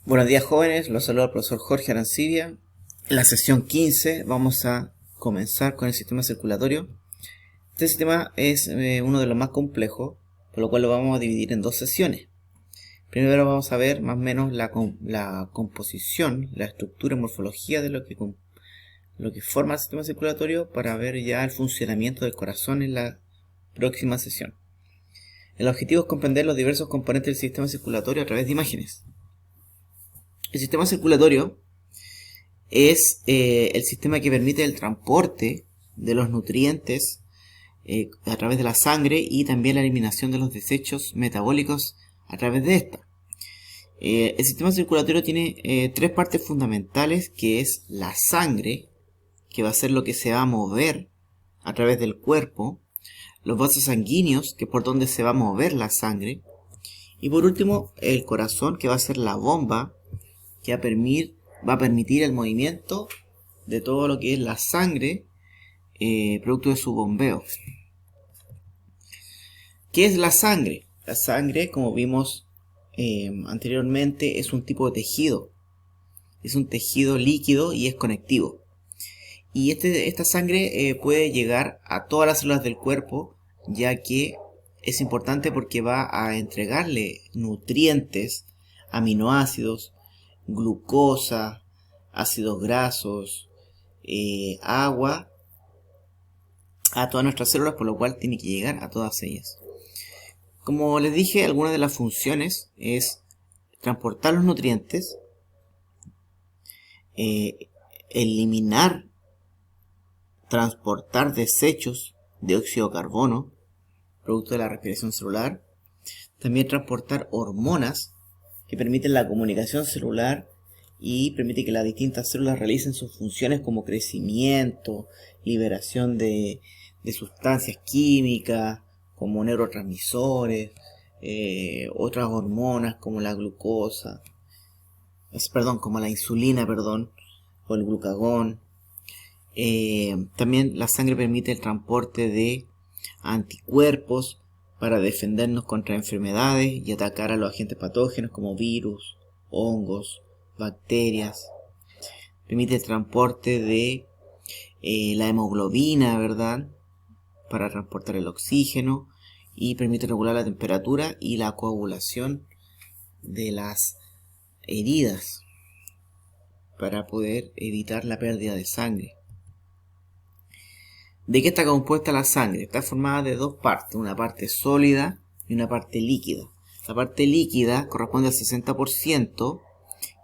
Buenos días jóvenes, los saluda el profesor Jorge Arancibia. En la sesión 15 vamos a comenzar con el sistema circulatorio. Este sistema es uno de los más complejos, por lo cual lo vamos a dividir en dos sesiones. Primero vamos a ver más o menos la composición, la estructura y morfología de lo que forma el sistema circulatorio para ver ya el funcionamiento del corazón en la próxima sesión. El objetivo es comprender los diversos componentes del sistema circulatorio a través de imágenes. El sistema circulatorio es el sistema que permite el transporte de los nutrientes a través de la sangre y también la eliminación de los desechos metabólicos a través de esta. El sistema circulatorio tiene tres partes fundamentales, que es la sangre, que va a ser lo que se va a mover a través del cuerpo, los vasos sanguíneos, que es por donde se va a mover la sangre, y por último el corazón, que va a ser la bomba que va a permitir el movimiento de todo lo que es la sangre, producto de su bombeo. ¿Qué es la sangre? La sangre, como vimos anteriormente, es un tipo de tejido. Es un tejido líquido y es conectivo. Y esta sangre puede llegar a todas las células del cuerpo, ya que es importante porque va a entregarle nutrientes, aminoácidos, glucosa, ácidos grasos, agua a todas nuestras células, por lo cual tiene que llegar a todas ellas. Como les dije, algunas de las funciones es transportar los nutrientes, eliminar, transportar desechos de óxido de carbono, producto de la respiración celular, también transportar hormonas que permiten la comunicación celular y permite que las distintas células realicen sus funciones como crecimiento, liberación de sustancias químicas como neurotransmisores, otras hormonas como la glucosa, como la insulina, o el glucagón. También la sangre permite el transporte de anticuerpos para defendernos contra enfermedades y atacar a los agentes patógenos como virus, hongos, bacterias. Permite el transporte de la hemoglobina, para transportar el oxígeno, y permite regular la temperatura y la coagulación de las heridas para poder evitar la pérdida de sangre. ¿De qué está compuesta la sangre? Está formada de dos partes, una parte sólida y una parte líquida. La parte líquida corresponde al 60%,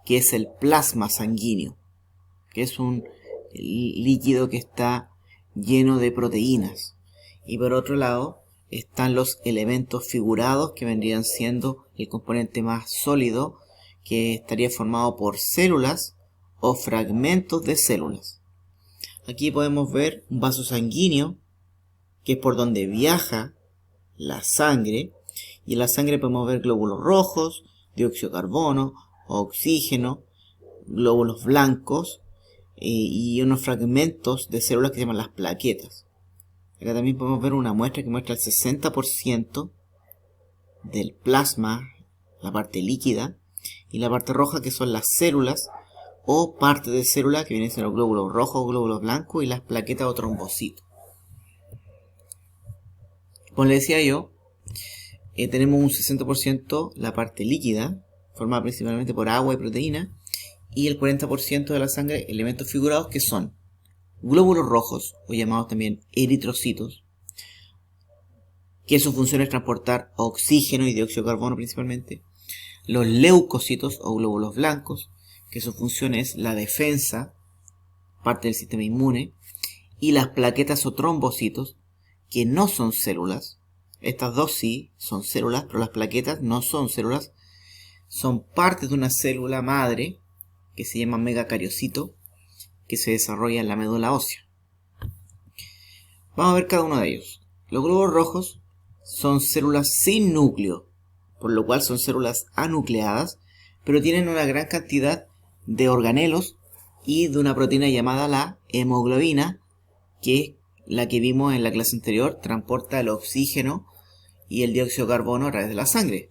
que es el plasma sanguíneo, que es un líquido que está lleno de proteínas. Y por otro lado están los elementos figurados, que vendrían siendo el componente más sólido, que estaría formado por células o fragmentos de células. Aquí podemos ver un vaso sanguíneo, que es por donde viaja la sangre, y en la sangre podemos ver glóbulos rojos, dióxido de carbono, oxígeno, glóbulos blancos y unos fragmentos de células que se llaman las plaquetas. Acá también podemos ver una muestra que muestra el 60% del plasma, la parte líquida, y la parte roja, que son las células o parte de célula, que vienen siendo los glóbulos rojos, glóbulos blancos y las plaquetas o trombocitos. Como les decía yo, tenemos un 60% la parte líquida, formada principalmente por agua y proteína, y el 40% de la sangre, elementos figurados, que son glóbulos rojos, o llamados también eritrocitos, que su función es transportar oxígeno y dióxido de carbono principalmente; los leucocitos o glóbulos blancos, que su función es la defensa, parte del sistema inmune; y las plaquetas o trombocitos, que no son células. Estas dos sí son células, pero las plaquetas no son células, son parte de una célula madre que se llama megacariocito, que se desarrolla en la médula ósea. Vamos a ver cada uno de ellos. Los glóbulos rojos son células sin núcleo, por lo cual son células anucleadas, pero tienen una gran cantidad de organelos y de una proteína llamada la hemoglobina, que es la que vimos en la clase anterior, transporta el oxígeno y el dióxido de carbono a través de la sangre,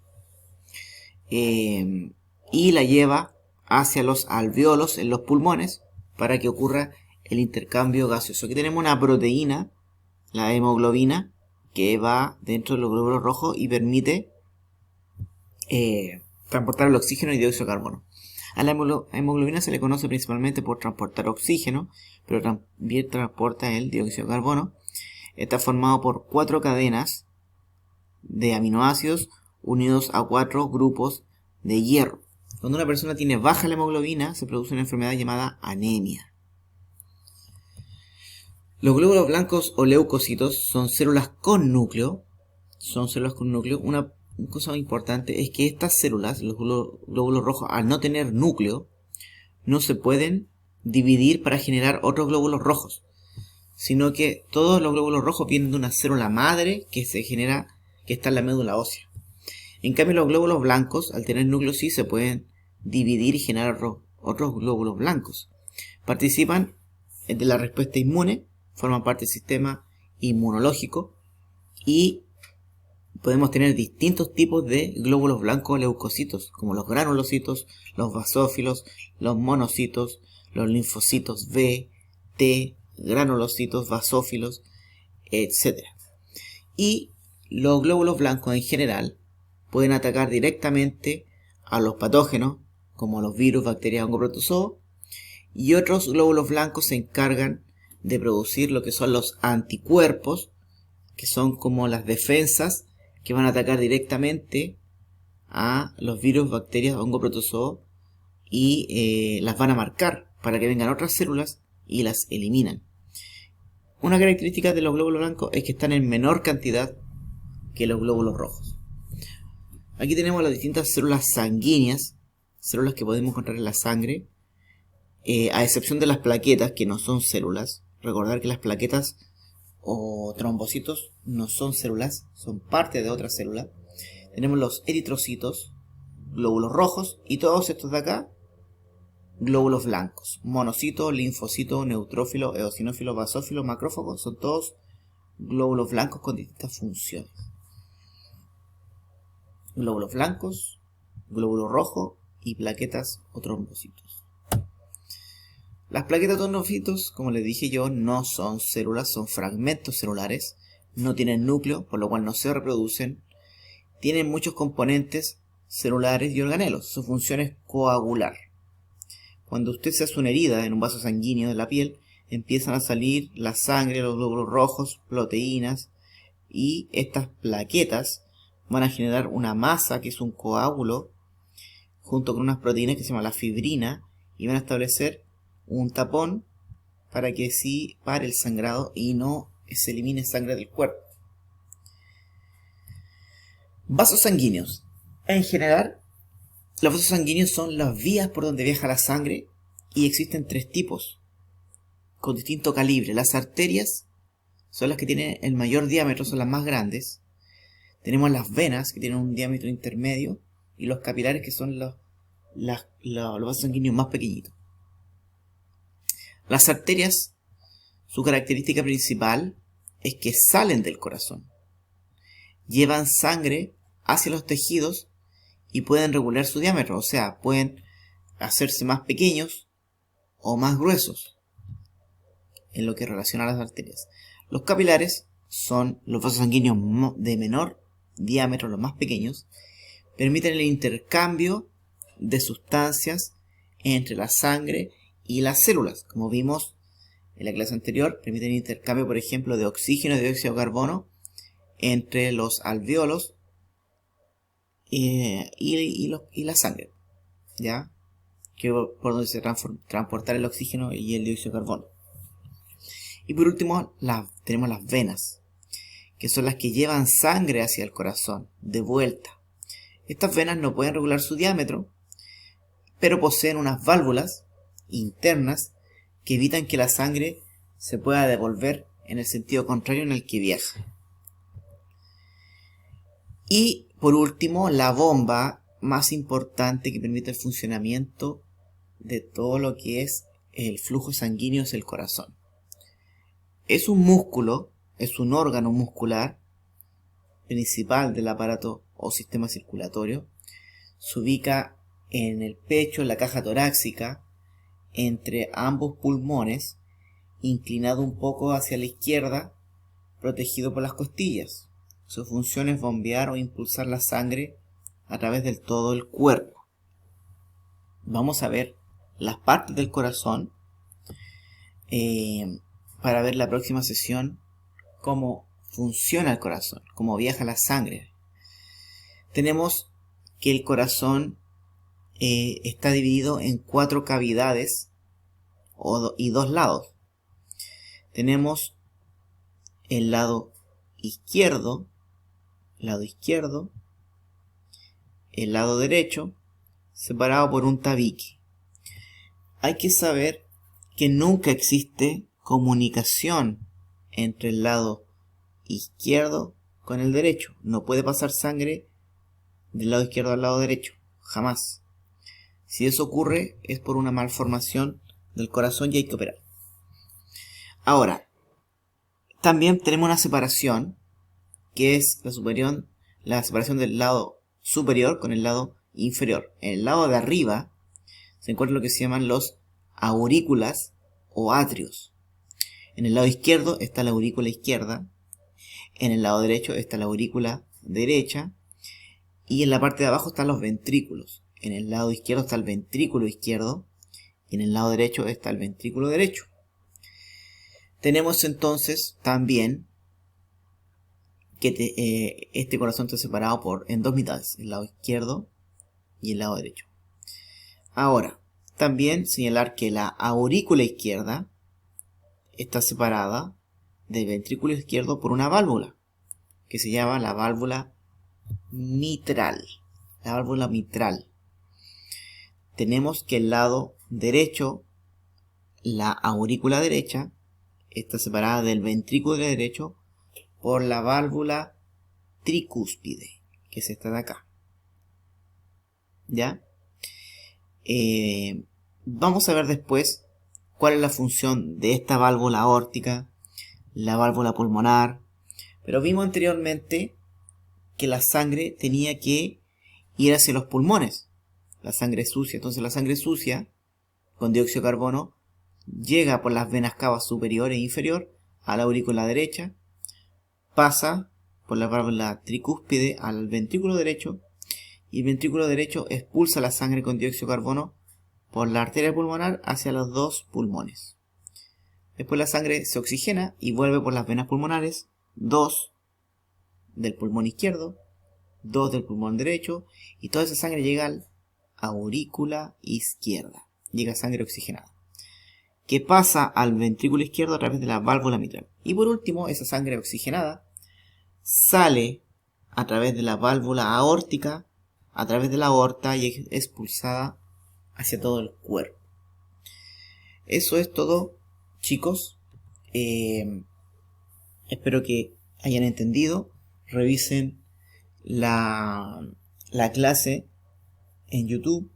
y la lleva hacia los alvéolos en los pulmones para que ocurra el intercambio gaseoso. Aquí tenemos una proteína, la hemoglobina, que va dentro de los glóbulos rojos y permite transportar el oxígeno y dióxido de carbono. A la hemoglobina se le conoce principalmente por transportar oxígeno, pero también transporta el dióxido de carbono. Está formado por 4 cadenas de aminoácidos unidos a 4 grupos de hierro. Cuando una persona tiene baja la hemoglobina, se produce una enfermedad llamada anemia. Los glóbulos blancos o leucocitos son células con núcleo. Una cosa importante es que estas células, los glóbulos rojos, al no tener núcleo, no se pueden dividir para generar otros glóbulos rojos, sino que todos los glóbulos rojos vienen de una célula madre que está en la médula ósea. En cambio, los glóbulos blancos, al tener núcleo, sí se pueden dividir y generar otros glóbulos blancos. Participan de la respuesta inmune, forman parte del sistema inmunológico y podemos tener distintos tipos de glóbulos blancos leucocitos, como los granulocitos, los basófilos, los monocitos, los linfocitos B, T, granulocitos, basófilos, etc. Y los glóbulos blancos en general pueden atacar directamente a los patógenos, como los virus, bacterias, hongos, protozoos, y otros glóbulos blancos se encargan de producir lo que son los anticuerpos, que son como las defensas que van a atacar directamente a los virus, bacterias, hongos, protozoos y las van a marcar para que vengan otras células y las eliminan. Una característica de los glóbulos blancos es que están en menor cantidad que los glóbulos rojos. Aquí tenemos las distintas células sanguíneas, células que podemos encontrar en la sangre, a excepción de las plaquetas, que no son células. Recordar que las plaquetas o trombocitos no son células, son parte de otra célula. Tenemos los eritrocitos, glóbulos rojos, y todos estos de acá, glóbulos blancos. Monocito, linfocito, neutrófilo, eosinófilo, basófilo, macrófago, son todos glóbulos blancos con distintas funciones. Glóbulos blancos, glóbulo rojo y plaquetas o trombocitos. Las plaquetas o trombocitos, como les dije yo, no son células, son fragmentos celulares, no tienen núcleo, por lo cual no se reproducen, tienen muchos componentes celulares y organelos. Su función es coagular. Cuando usted se hace una herida en un vaso sanguíneo de la piel, empiezan a salir la sangre, los glóbulos rojos, proteínas, y estas plaquetas van a generar una masa que es un coágulo junto con unas proteínas que se llama la fibrina y van a establecer un tapón para que sí pare el sangrado y no se elimine sangre del cuerpo. Vasos sanguíneos. En general, los vasos sanguíneos son las vías por donde viaja la sangre y existen 3 tipos con distinto calibre. Las arterias son las que tienen el mayor diámetro, son las más grandes. Tenemos las venas que tienen un diámetro intermedio y los capilares que son los vasos sanguíneos más pequeñitos. Las arterias, su característica principal es que salen del corazón, llevan sangre hacia los tejidos y pueden regular su diámetro, o sea, pueden hacerse más pequeños o más gruesos en lo que relaciona a las arterias. Los capilares son los vasos sanguíneos de menor diámetro, los más pequeños, permiten el intercambio de sustancias entre la sangre y las células. Como vimos en la clase anterior, permiten el intercambio, por ejemplo, de oxígeno y dióxido de carbono entre los alvéolos y la sangre, ¿ya? Que por donde se transportar el oxígeno y el dióxido de carbono. Y por último, tenemos las venas, que son las que llevan sangre hacia el corazón, de vuelta. Estas venas no pueden regular su diámetro, pero poseen unas válvulas internas que evitan que la sangre se pueda devolver en el sentido contrario en el que viaja. Y por último, la bomba más importante que permite el funcionamiento de todo lo que es el flujo sanguíneo es el corazón. Es un músculo, es un órgano muscular principal del aparato o sistema circulatorio. Se ubica en el pecho, en la caja torácica, entre ambos pulmones, inclinado un poco hacia la izquierda, protegido por las costillas. Su función es bombear o impulsar la sangre a través de todo el cuerpo. Vamos a ver las partes del corazón para ver la próxima sesión cómo funciona el corazón, cómo viaja la sangre. Tenemos que el corazón está dividido en 4 cavidades y 2 lados. Tenemos el lado izquierdo, el lado derecho, separado por un tabique. Hay que saber que nunca existe comunicación entre el lado izquierdo con el derecho. No puede pasar sangre del lado izquierdo al lado derecho, jamás. Si eso ocurre es por una malformación del corazón y hay que operar. Ahora, también tenemos una separación que es la separación del lado superior con el lado inferior. En el lado de arriba se encuentra lo que se llaman los aurículas o atrios. En el lado izquierdo está la aurícula izquierda, en el lado derecho está la aurícula derecha y en la parte de abajo están los ventrículos. En el lado izquierdo está el ventrículo izquierdo y en el lado derecho está el ventrículo derecho. Tenemos entonces también que este corazón está separado en 2 mitades, el lado izquierdo y el lado derecho. Ahora, también señalar que la aurícula izquierda está separada del ventrículo izquierdo por una válvula que se llama la válvula mitral. La válvula mitral. Tenemos que el lado derecho, la aurícula derecha, está separada del ventrículo derecho por la válvula tricúspide, que es esta de acá. ¿Ya? Vamos a ver después cuál es la función de esta válvula aórtica, la válvula pulmonar, pero vimos anteriormente que la sangre tenía que ir hacia los pulmones, la sangre sucia. Entonces la sangre sucia con dióxido de carbono llega por las venas cava superior e inferior a la aurícula derecha, pasa por la válvula tricúspide al ventrículo derecho y el ventrículo derecho expulsa la sangre con dióxido de carbono por la arteria pulmonar hacia los 2 pulmones. Después la sangre se oxigena y vuelve por las venas pulmonares, 2 del pulmón izquierdo, 2 del pulmón derecho, y toda esa sangre llega a la aurícula izquierda. Llega sangre oxigenada, que pasa al ventrículo izquierdo a través de la válvula mitral. Y por último, esa sangre oxigenada sale a través de la válvula aórtica, a través de la aorta y es expulsada hacia todo el cuerpo. Eso es todo, chicos. Espero que hayan entendido. Revisen la clase en YouTube.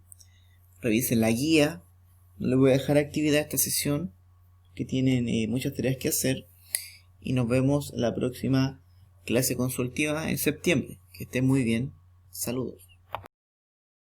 Revisen la guía. No les voy a dejar actividad a esta sesión, que tienen muchas tareas que hacer. Y nos vemos la próxima clase consultiva en septiembre. Que estén muy bien. Saludos.